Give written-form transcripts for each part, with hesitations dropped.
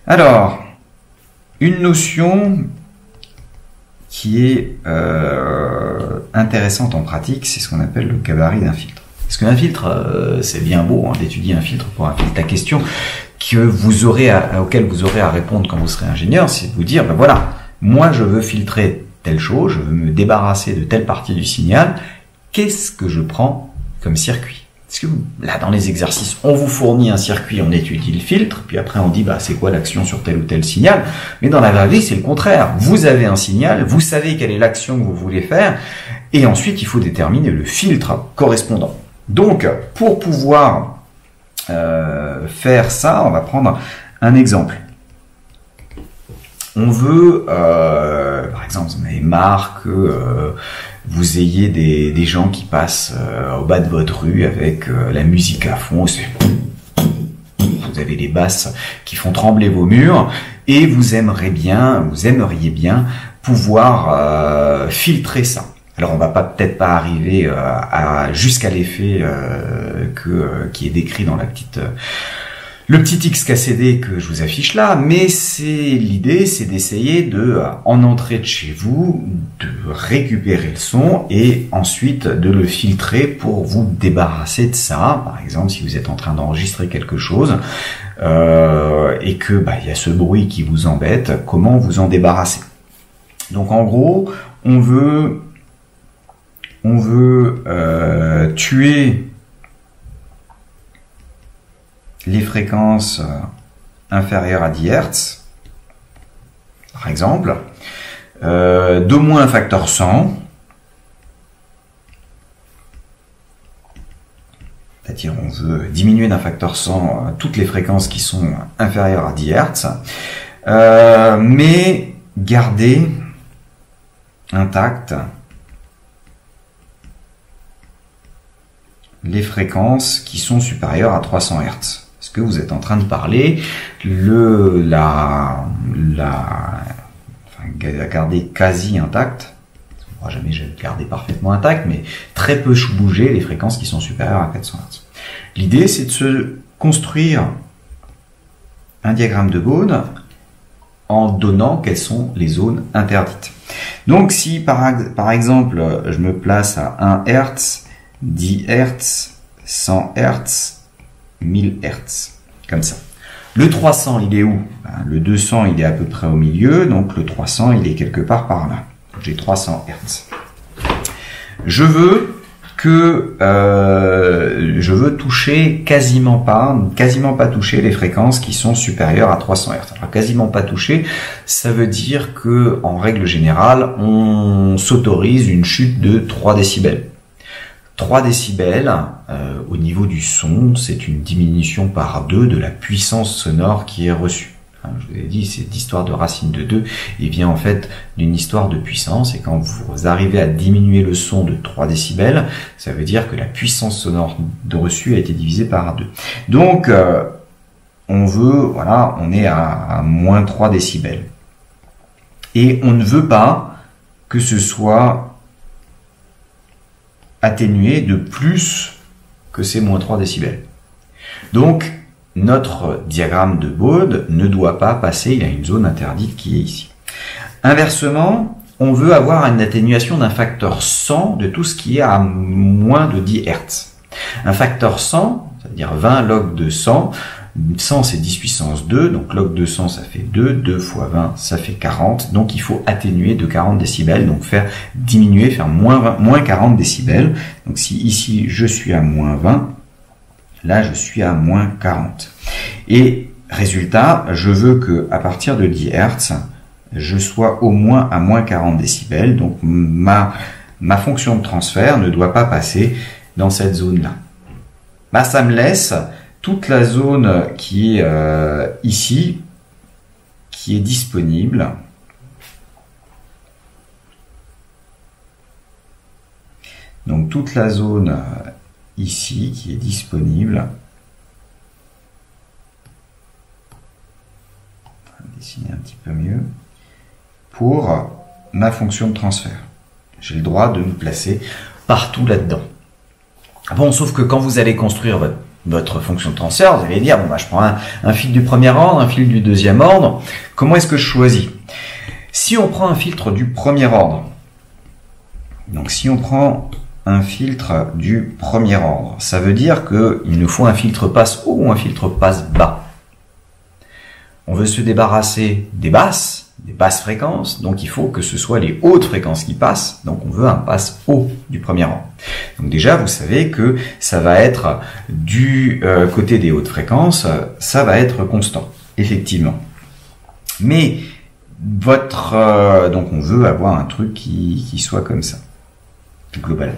Alors, une notion qui est intéressante en pratique, c'est ce qu'on appelle le gabarit d'un filtre. Parce qu'un filtre, c'est bien beau d'étudier un filtre pour un filtre. La question auquel vous aurez à répondre quand vous serez ingénieur, c'est de vous dire, ben voilà, moi je veux filtrer telle chose, je veux me débarrasser de telle partie du signal, qu'est-ce que je prends comme circuit? Parce que là, dans les exercices, on vous fournit un circuit, on étudie le filtre, puis après on dit, bah, c'est quoi l'action sur tel ou tel signal? Mais dans la vraie vie, c'est le contraire. Vous avez un signal, vous savez quelle est l'action que vous voulez faire, et ensuite, il faut déterminer le filtre correspondant. Donc, pour pouvoir faire ça, on va prendre un exemple. On veut, par exemple, vous en avez marre que vous ayez des gens qui passent au bas de votre rue avec la musique à fond, vous avez des basses qui font trembler vos murs, et vous aimeriez bien pouvoir filtrer ça. Alors on va peut-être pas arriver jusqu'à l'effet qui est décrit dans le petit XKCD que je vous affiche là, mais l'idée, c'est d'essayer en entrée de chez vous, de récupérer le son et ensuite de le filtrer pour vous débarrasser de ça. Par exemple, si vous êtes en train d'enregistrer quelque chose et que y a ce bruit qui vous embête, comment vous en débarrasser? Donc en gros, on veut tuer les fréquences inférieures à 10 Hz, par exemple, d'au moins un facteur 100, c'est-à-dire on veut diminuer d'un facteur 100 toutes les fréquences qui sont inférieures à 10 Hz, mais garder intact les fréquences qui sont supérieures à 300 Hz. Parce que vous êtes en train de parler, garder quasi intact, on ne pourra jamais garder parfaitement intact, mais très peu bouger les fréquences qui sont supérieures à 400 Hz. L'idée, c'est de se construire un diagramme de Bode en donnant quelles sont les zones interdites. Donc si par exemple, je me place à 1 Hz, 10 Hz, 100 Hz, 1000 Hz, comme ça. Le 300, il est où? Le 200, il est à peu près au milieu, donc le 300, il est quelque part par là. J'ai 300 Hz. Je veux toucher quasiment pas toucher les fréquences qui sont supérieures à 300 Hz. Alors, quasiment pas toucher, ça veut dire que, en règle générale, on s'autorise une chute de 3 décibels. 3 décibels, au niveau du son, c'est une diminution par 2 de la puissance sonore qui est reçue. Je vous ai dit, cette histoire de racine de 2, il vient en fait d'une histoire de puissance, et quand vous arrivez à diminuer le son de 3 décibels, ça veut dire que la puissance sonore de reçue a été divisée par 2. Donc, on est à moins 3 décibels. Et on ne veut pas que ce soit atténué de plus que ces moins 3 décibels. Donc, notre diagramme de Bode ne doit pas passer, il y a une zone interdite qui est ici. Inversement, on veut avoir une atténuation d'un facteur 100 de tout ce qui est à moins de 10 Hz. Un facteur 100, c'est-à-dire 20 log de 100, 100 c'est 10 puissance 2, donc log de 100 ça fait 2, 2 fois 20 ça fait 40, donc il faut atténuer de 40 décibels, donc faire moins 40 décibels. Donc si ici je suis à moins 20, là je suis à moins 40. Et résultat, je veux que à partir de 10 Hz, je sois au moins à moins 40 décibels, donc ma fonction de transfert ne doit pas passer dans cette zone-là. Ça me laisse toute la zone qui est ici, qui est disponible. Donc toute la zone ici qui est disponible. On va dessiner un petit peu mieux. Pour ma fonction de transfert. J'ai le droit de me placer partout là-dedans. Bon, sauf que quand vous allez construire votre fonction de transfert, vous allez dire, bon, bah, je prends un filtre du premier ordre, un filtre du deuxième ordre. Comment est-ce que je choisis? Si on prend un filtre du premier ordre, donc si on prend un filtre du premier ordre, ça veut dire qu'il nous faut un filtre passe haut ou un filtre passe bas. On veut se débarrasser des basses fréquences, donc il faut que ce soit les hautes fréquences qui passent, donc on veut un passe haut du premier ordre. Donc déjà, vous savez que ça va être du côté des hautes fréquences, ça va être constant, effectivement. Mais donc on veut avoir un truc qui soit comme ça, globalement.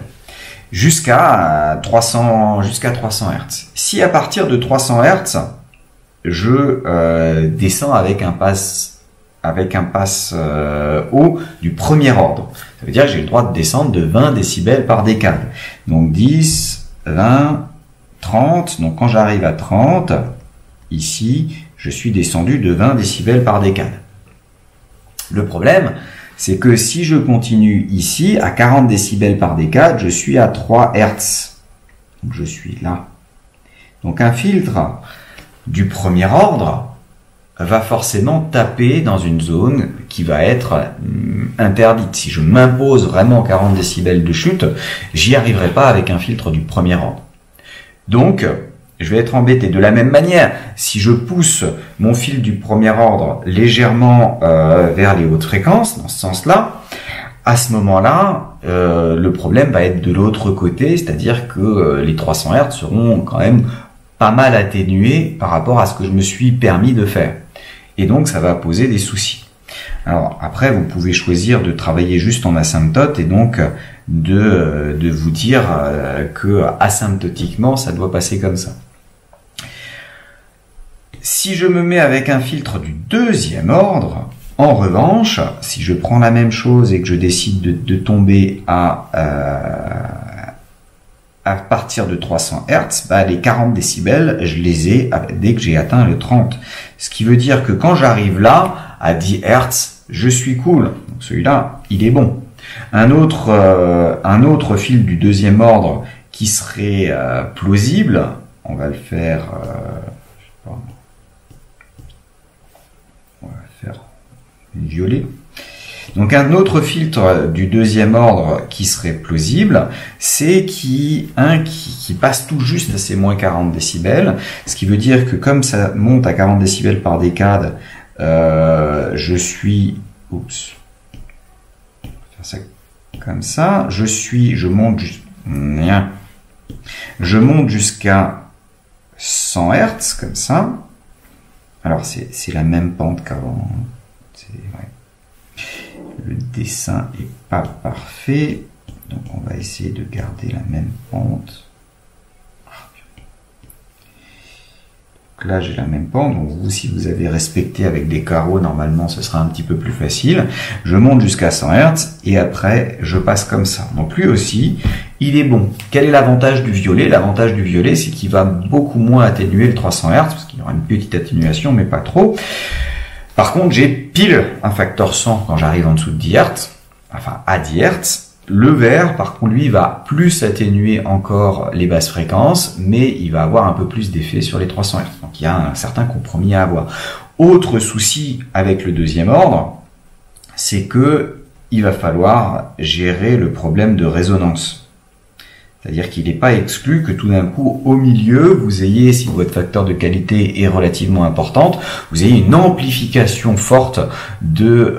Jusqu'à 300 Hz. Si à partir de 300 Hz, je descends avec un passe haut du premier ordre. Ça veut dire que j'ai le droit de descendre de 20 décibels par décade. Donc 10, 20, 30. Donc quand j'arrive à 30, ici, je suis descendu de 20 décibels par décade. Le problème, c'est que si je continue ici, à 40 décibels par décade, je suis à 3 Hz. Donc je suis là. Donc un filtre du premier ordre va forcément taper dans une zone qui va être interdite. Si je m'impose vraiment 40 décibels de chute, j'y arriverai pas avec un filtre du premier ordre. Donc, je vais être embêté. De la même manière, si je pousse mon fil du premier ordre légèrement vers les hautes fréquences, dans ce sens-là, à ce moment-là, le problème va être de l'autre côté, c'est-à-dire que les 300 Hz seront quand même pas mal atténués par rapport à ce que je me suis permis de faire. Et donc, ça va poser des soucis. Alors, après, vous pouvez choisir de travailler juste en asymptote et donc de vous dire que asymptotiquement, ça doit passer comme ça. Si je me mets avec un filtre du deuxième ordre, en revanche, si je prends la même chose et que je décide de tomber à partir de 300 Hz, bah, les 40 décibels, je les ai dès que j'ai atteint le 30. Ce qui veut dire que quand j'arrive là, à 10 Hz, je suis cool. Donc celui-là, il est bon. Un autre fil du deuxième ordre qui serait plausible, on va le faire, violet. Donc un autre filtre du deuxième ordre qui serait plausible, c'est qui passe tout juste à ces moins 40 décibels, ce qui veut dire que comme ça monte à 40 décibels par décade, je suis, oups, faire ça comme ça, je monte jusqu'à 100 Hz comme ça. Alors c'est la même pente qu'avant. Ouais. Le dessin est pas parfait, donc on va essayer de garder la même pente. Donc là j'ai la même pente, donc vous, si vous avez respecté avec des carreaux, normalement ce sera un petit peu plus facile. Je monte jusqu'à 100 Hz et après je passe comme ça. Donc lui aussi, il est bon. Quel est l'avantage du violet? L'avantage du violet, c'est qu'il va beaucoup moins atténuer le 300 Hz, parce qu'il y aura une petite atténuation, mais pas trop. Par contre, j'ai pile un facteur 100 quand j'arrive en dessous de 10 Hz, enfin à 10 Hz. Le vert, par contre, lui, va plus atténuer encore les basses fréquences, mais il va avoir un peu plus d'effet sur les 300 Hz. Donc il y a un certain compromis à avoir. Autre souci avec le deuxième ordre, c'est que il va falloir gérer le problème de résonance. C'est-à-dire qu'il n'est pas exclu que tout d'un coup, au milieu, vous ayez, si votre facteur de qualité est relativement importante, vous ayez une amplification forte de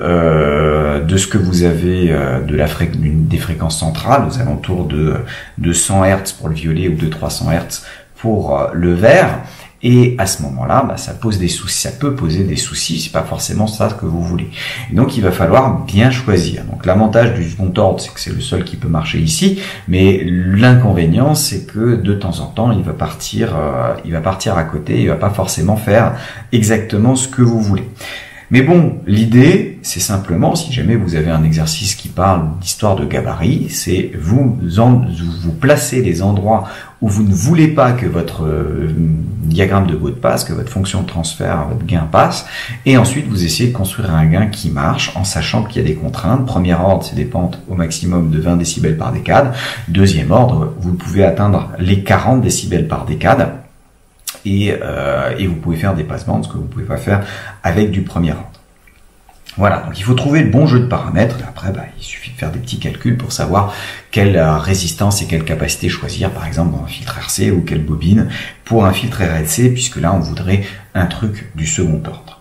ce que vous avez des fréquences centrales, aux alentours de 100 Hz pour le violet ou de 300 Hz pour le vert. Et à ce moment-là, bah, ça pose des soucis, ça peut poser des soucis, c'est pas forcément ça que vous voulez. Et donc il va falloir bien choisir. Donc l'avantage du second ordre, c'est que c'est le seul qui peut marcher ici, mais l'inconvénient, c'est que de temps en temps, il va partir à côté, il va pas forcément faire exactement ce que vous voulez. Mais bon, l'idée, c'est simplement, si jamais vous avez un exercice qui parle d'histoire de gabarit, c'est vous placez les endroits où vous ne voulez pas que votre diagramme de baud passe, que votre fonction de transfert, votre gain passe, et ensuite vous essayez de construire un gain qui marche en sachant qu'il y a des contraintes. Premier ordre, c'est des pentes au maximum de 20 décibels par décade. Deuxième ordre, vous pouvez atteindre les 40 décibels par décade. et vous pouvez faire des passebandes, ce que vous ne pouvez pas faire avec du premier ordre. Voilà, donc il faut trouver le bon jeu de paramètres, et après il suffit de faire des petits calculs pour savoir quelle résistance et quelle capacité choisir, par exemple dans un filtre RC, ou quelle bobine pour un filtre RLC, puisque là on voudrait un truc du second ordre.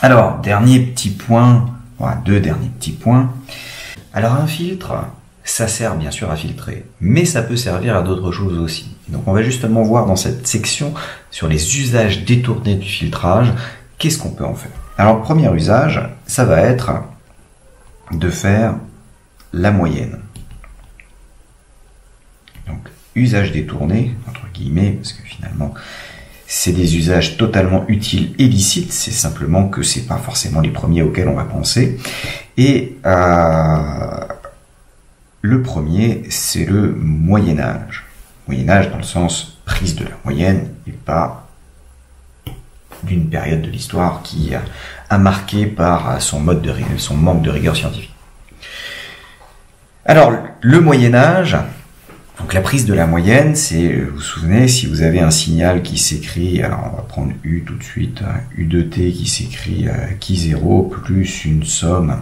Alors, dernier petit point, voilà, deux derniers petits points. Alors un filtre, ça sert bien sûr à filtrer, mais ça peut servir à d'autres choses aussi. Donc on va justement voir dans cette section sur les usages détournés du filtrage, qu'est-ce qu'on peut en faire. Alors le premier usage, ça va être de faire la moyenne. Donc usage détourné, entre guillemets, parce que finalement c'est des usages totalement utiles et licites, c'est simplement que c'est pas forcément les premiers auxquels on va penser. Et le premier, c'est le moyen-âge. Moyen-âge dans le sens prise de la moyenne et pas d'une période de l'histoire qui a marqué par son manque de rigueur scientifique. Alors, le Moyen-Âge, donc la prise de la moyenne, c'est, vous vous souvenez, si vous avez un signal qui s'écrit, alors on va prendre U tout de suite, U de t qui s'écrit Ki0 plus une somme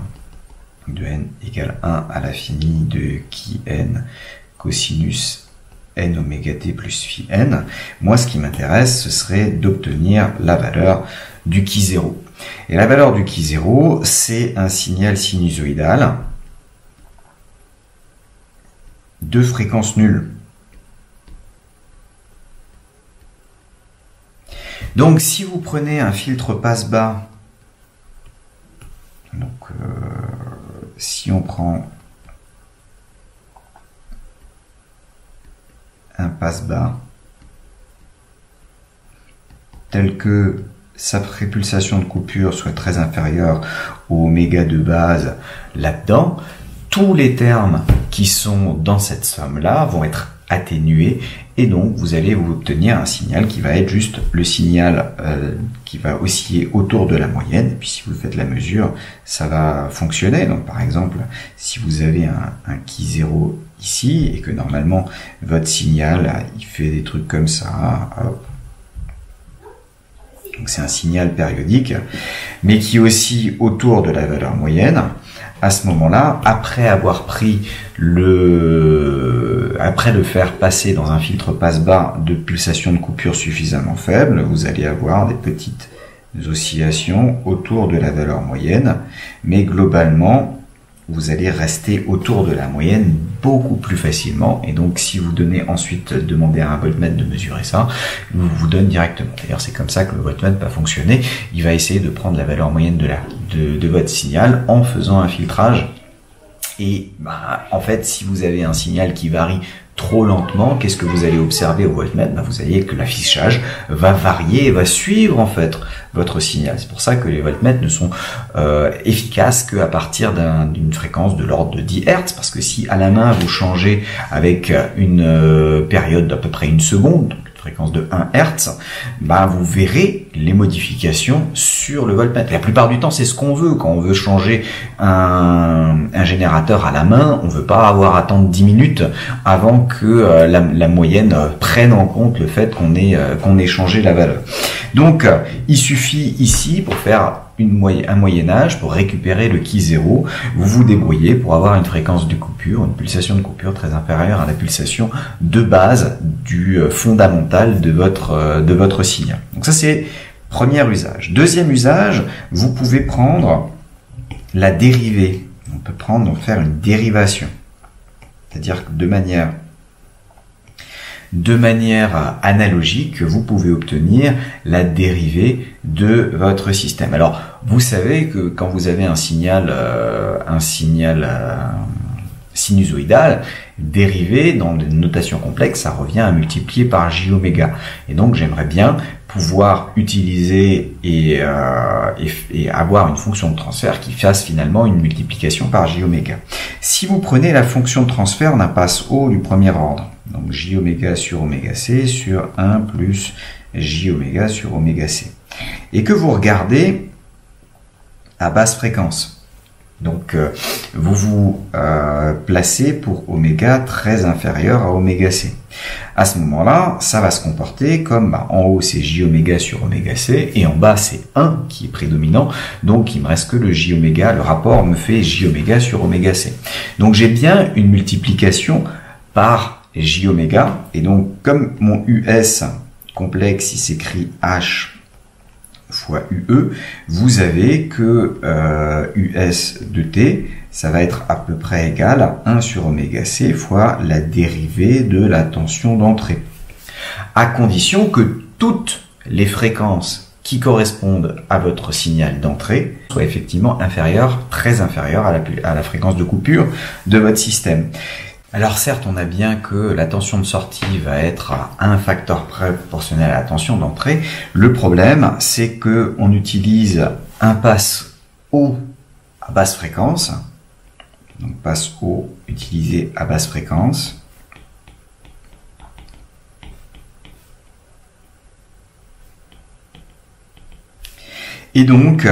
de n égale 1 à l'infini de Ki n cosinus n oméga t plus phi n. Moi, ce qui m'intéresse, ce serait d'obtenir la valeur du Ki0. Et la valeur du Ki0, c'est un signal sinusoïdal de fréquence nulle. Donc, si vous prenez un filtre passe-bas, donc si on prend un passe-bas tel que sa répulsation de coupure soit très inférieure au oméga de base là-dedans, tous les termes qui sont dans cette somme-là vont être atténués et donc vous allez vous obtenir un signal qui va être juste le signal qui va osciller autour de la moyenne. Et puis si vous faites la mesure, ça va fonctionner. Donc par exemple, si vous avez un Ki0 ici et que normalement votre signal il fait des trucs comme ça, hop. Donc c'est un signal périodique, mais qui oscille autour de la valeur moyenne. À ce moment-là, après avoir pris après le faire passer dans un filtre passe-bas de pulsation de coupure suffisamment faible, vous allez avoir des petites oscillations autour de la valeur moyenne, mais globalement, vous allez rester autour de la moyenne beaucoup plus facilement. Et donc, si vous demandez à un voltmètre de mesurer ça, il vous donne directement. D'ailleurs, c'est comme ça que le voltmètre va fonctionner. Il va essayer de prendre la valeur moyenne de votre signal en faisant un filtrage. Et en fait, si vous avez un signal qui varie trop lentement, qu'est-ce que vous allez observer au voltmètre? Vous allez que l'affichage va varier et va suivre en fait votre signal. C'est pour ça que les voltmètres ne sont efficaces qu'à partir d'une fréquence de l'ordre de 10 Hz, parce que si à la main vous changez avec une période d'à peu près une seconde, donc une fréquence de 1 Hz, vous verrez les modifications sur le voltmètre. La plupart du temps, c'est ce qu'on veut. Quand on veut changer un générateur à la main, on veut pas avoir à attendre 10 minutes avant que la moyenne prenne en compte le fait qu'on ait changé la valeur. Donc, il suffit ici, pour faire un moyen-âge, pour récupérer le Ki0, vous vous débrouillez pour avoir une fréquence de coupure, une pulsation de coupure très inférieure à la pulsation de base du fondamental de votre signal. Donc ça, c'est premier usage. Deuxième usage, vous pouvez prendre la dérivée. On peut faire une dérivation. C'est-à-dire que de manière analogique, vous pouvez obtenir la dérivée de votre système. Alors, vous savez que quand vous avez un signal sinusoïdal, dérivé dans des notations complexes, ça revient à multiplier par j oméga. Et donc, j'aimerais bien pouvoir utiliser et avoir une fonction de transfert qui fasse finalement une multiplication par j oméga. Si vous prenez la fonction de transfert d'un passe haut du premier ordre, donc j oméga sur oméga c sur 1 plus j oméga sur oméga c, et que vous regardez à basse fréquence, Donc vous vous placez pour oméga très inférieur à oméga C. À ce moment-là, ça va se comporter comme en haut c'est J oméga sur oméga C et en bas c'est 1 qui est prédominant, donc il me reste que le J oméga, le rapport me fait J oméga sur oméga C. Donc j'ai bien une multiplication par J oméga, et donc comme mon US complexe il s'écrit H fois UE, vous avez que US de T, ça va être à peu près égal à 1 sur oméga C fois la dérivée de la tension d'entrée. À condition que toutes les fréquences qui correspondent à votre signal d'entrée soient effectivement inférieures, très inférieures à la fréquence de coupure de votre système. Alors certes, on a bien que la tension de sortie va être à un facteur près proportionnel à la tension d'entrée. Le problème, c'est que on utilise un passe haut à basse fréquence. Donc passe haut utilisé à basse fréquence. Et donc,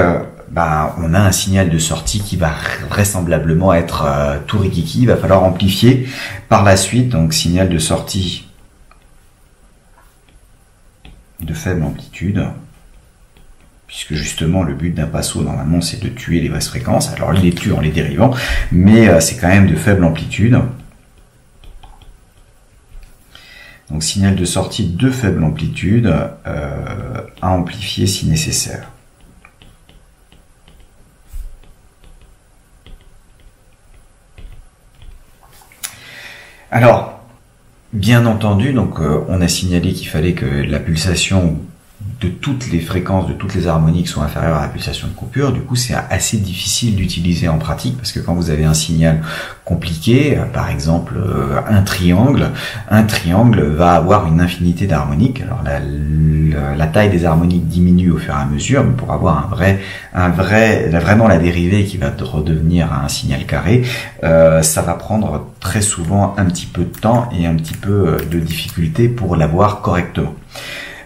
on a un signal de sortie qui va vraisemblablement être tout rikiki. Il va falloir amplifier par la suite. Donc signal de sortie de faible amplitude, puisque justement le but d'un passo normalement c'est de tuer les basses fréquences. Alors il les tue en les dérivant, mais c'est quand même de faible amplitude. Donc signal de sortie de faible amplitude à amplifier si nécessaire. Alors, bien entendu, donc on a signalé qu'il fallait que la pulsation de toutes les fréquences, de toutes les harmoniques soit inférieure à la pulsation de coupure. Du coup, c'est assez difficile d'utiliser en pratique parce que quand vous avez un signal compliqué, par exemple un triangle va avoir une infinité d'harmoniques. Alors la taille des harmoniques diminue au fur et à mesure, mais pour avoir vraiment la dérivée qui va redevenir un signal carré, ça va prendre très souvent un petit peu de temps et un petit peu de difficulté pour l'avoir correctement.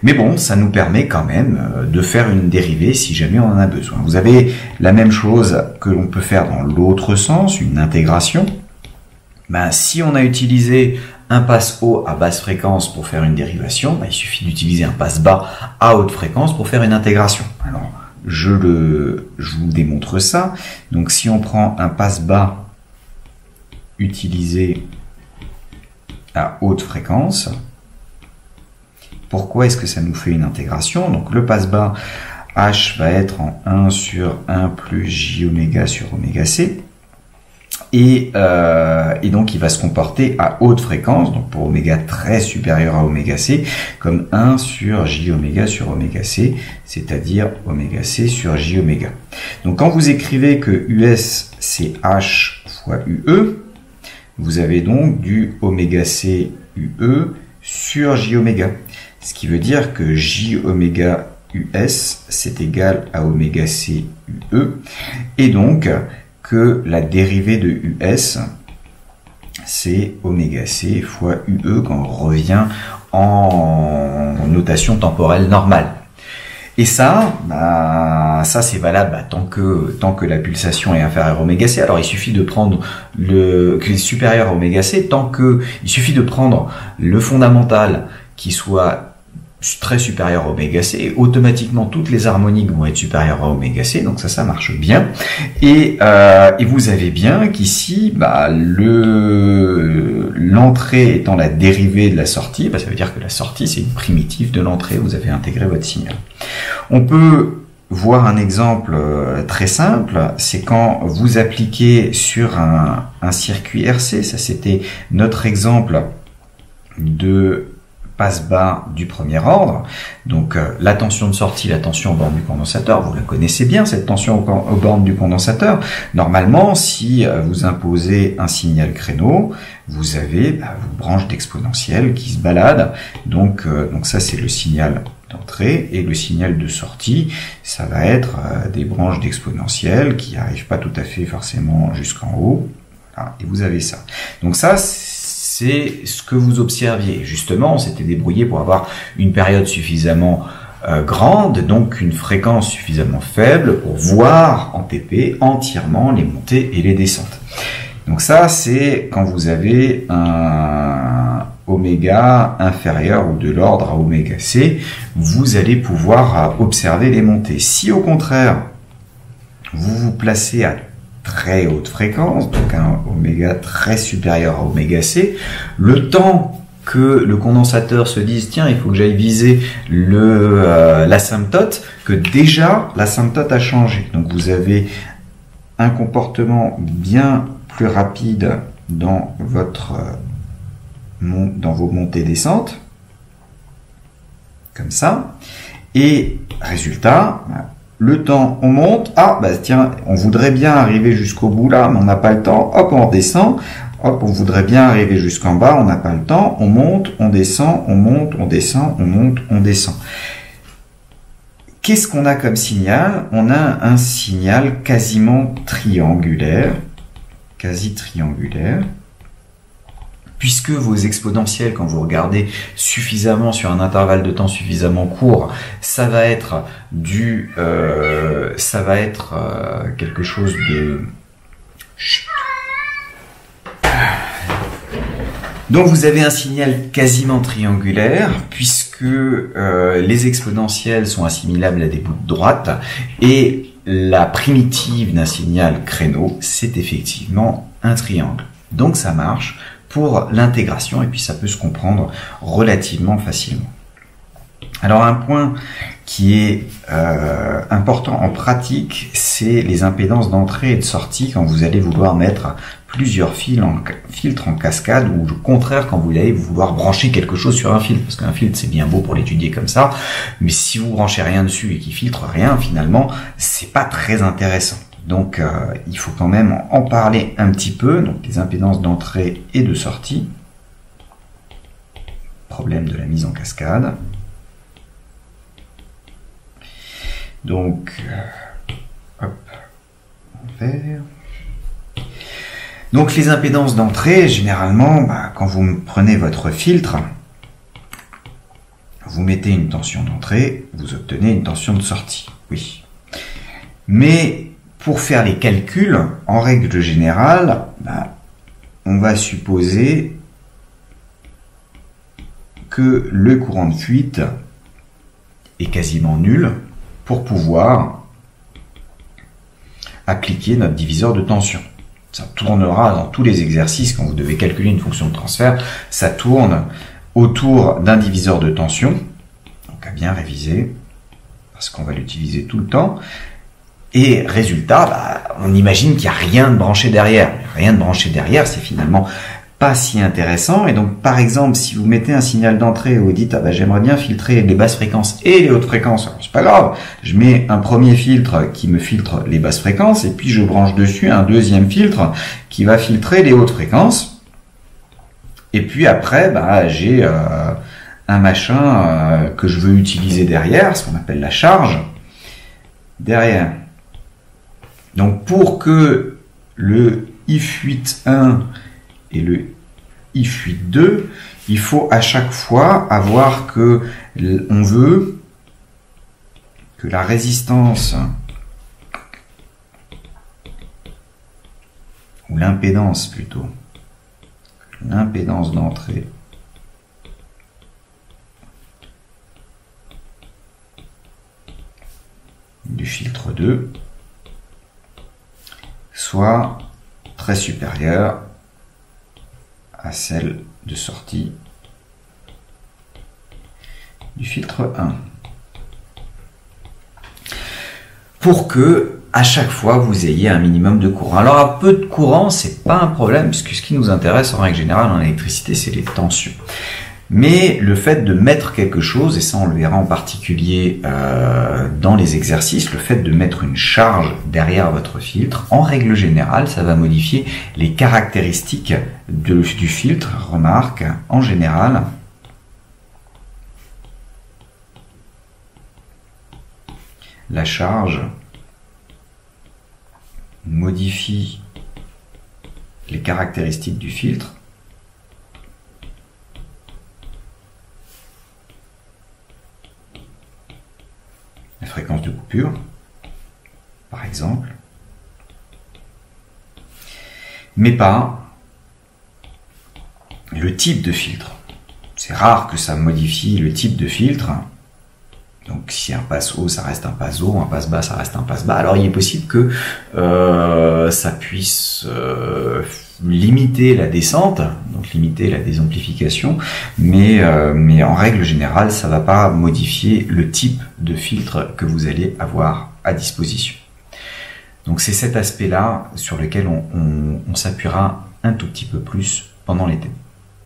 Mais bon, ça nous permet quand même de faire une dérivée si jamais on en a besoin. Vous avez la même chose que l'on peut faire dans l'autre sens, une intégration. Si on a utilisé un passe haut à basse fréquence pour faire une dérivation, il suffit d'utiliser un passe bas à haute fréquence pour faire une intégration. Alors, je vous démontre ça. Donc, si on prend un passe bas utilisé à haute fréquence, pourquoi est-ce que ça nous fait une intégration? Donc le passe bas H va être en 1 sur 1 plus J oméga sur oméga C. Et donc il va se comporter à haute fréquence, donc pour oméga très supérieur à oméga C, comme 1 sur J oméga sur oméga C, c'est-à-dire oméga C sur J oméga. Donc quand vous écrivez que US c'est H fois UE, vous avez donc du oméga C UE sur J oméga. Ce qui veut dire que J oméga US c'est égal à oméga C UE, et donc que la dérivée de US c'est oméga C fois UE quand on revient en notation temporelle normale. Et ça, ça c'est valable tant que la pulsation est inférieure à oméga C. Alors il suffit de prendre que est supérieur à oméga C, il suffit de prendre le fondamental qui soit très supérieur à oméga C, et automatiquement toutes les harmoniques vont être supérieures à oméga C, donc ça marche bien. Et vous avez bien qu'ici, l'entrée étant la dérivée de la sortie, ça veut dire que la sortie c'est une primitive de l'entrée, vous avez intégré votre signal. On peut voir un exemple très simple, c'est quand vous appliquez sur un circuit RC, ça c'était notre exemple de passe bas du premier ordre. Donc la tension de sortie, la tension aux bornes du condensateur, vous la connaissez bien cette tension aux bornes du condensateur. Normalement, si vous imposez un signal créneau, vous avez vos branches d'exponentielle qui se baladent. Donc ça c'est le signal d'entrée, et le signal de sortie, ça va être des branches d'exponentielle qui n'arrivent pas tout à fait forcément jusqu'en haut. Voilà, et vous avez ça. Donc ça, c'est ce que vous observiez. Justement, on s'était débrouillé pour avoir une période suffisamment grande, donc une fréquence suffisamment faible pour voir en TP entièrement les montées et les descentes. Donc ça, c'est quand vous avez un oméga inférieur ou de l'ordre à oméga C, vous allez pouvoir observer les montées. Si au contraire, vous vous placez à très haute fréquence, donc un oméga très supérieur à oméga C, le temps que le condensateur se dise tiens, il faut que j'aille viser l'asymptote, que déjà l'asymptote a changé. Donc vous avez un comportement bien plus rapide dans vos montées-descentes, comme ça, et résultat, le temps, on monte, tiens, on voudrait bien arriver jusqu'au bout là, mais on n'a pas le temps, hop, on redescend, hop, on voudrait bien arriver jusqu'en bas, on n'a pas le temps, on monte, on descend, on monte, on descend, on monte, on descend. Qu'est-ce qu'on a comme signal? On a un signal quasiment triangulaire, quasi triangulaire, puisque vos exponentielles, quand vous regardez suffisamment sur un intervalle de temps suffisamment court, ça va être quelque chose de... Donc vous avez un signal quasiment triangulaire, puisque les exponentielles sont assimilables à des bouts de droite, et la primitive d'un signal créneau, c'est effectivement un triangle. Donc ça marche pour l'intégration, et puis ça peut se comprendre relativement facilement. Alors un point qui est important en pratique, c'est les impédances d'entrée et de sortie quand vous allez vouloir mettre plusieurs filtres en cascade, ou au contraire quand vous allez vouloir brancher quelque chose sur un filtre, parce qu'un filtre c'est bien beau pour l'étudier comme ça, mais si vous branchez rien dessus et qu'il filtre rien, finalement c'est pas très intéressant. Donc il faut quand même en parler un petit peu, donc les impédances d'entrée et de sortie, problème de la mise en cascade. Donc, hop, vert. Donc les impédances d'entrée, généralement, quand vous prenez votre filtre, vous mettez une tension d'entrée, vous obtenez une tension de sortie, oui. Mais pour faire les calculs, en règle générale, on va supposer que le courant de fuite est quasiment nul pour pouvoir appliquer notre diviseur de tension. Ça tournera dans tous les exercices quand vous devez calculer une fonction de transfert, ça tourne autour d'un diviseur de tension, donc à bien réviser, parce qu'on va l'utiliser tout le temps. Et résultat, on imagine qu'il n'y a rien de branché derrière. Rien de branché derrière, c'est finalement pas si intéressant. Et donc, par exemple, si vous mettez un signal d'entrée et vous dites j'aimerais bien filtrer les basses fréquences et les hautes fréquences, alors c'est pas grave, je mets un premier filtre qui me filtre les basses fréquences et puis je branche dessus un deuxième filtre qui va filtrer les hautes fréquences. Et puis après, j'ai un machin que je veux utiliser derrière, ce qu'on appelle la charge derrière. Donc pour que le I fuite 1 et le I fuite 2, il faut à chaque fois avoir que on veut que la résistance ou l'impédance plutôt, l'impédance d'entrée du filtre 2 soit très supérieure à celle de sortie du filtre 1. Pour que à chaque fois vous ayez un minimum de courant. Alors à peu de courant, c'est pas un problème, puisque ce qui nous intéresse en règle générale en électricité, c'est les tensions. Mais le fait de mettre quelque chose, et ça on le verra en particulier dans les exercices, le fait de mettre une charge derrière votre filtre, en règle générale, ça va modifier les caractéristiques du filtre. Remarque, en général, la charge modifie les caractéristiques du filtre fréquence de coupure, par exemple, mais pas le type de filtre. C'est rare que ça modifie le type de filtre. Donc si un passe haut, ça reste un passe haut, un passe bas, ça reste un passe bas. Alors il est possible que ça puisse limiter la descente, donc limiter la désamplification, mais en règle générale, ça ne va pas modifier le type de filtre que vous allez avoir à disposition. Donc c'est cet aspect-là sur lequel on s'appuiera un tout petit peu plus pendant l'été.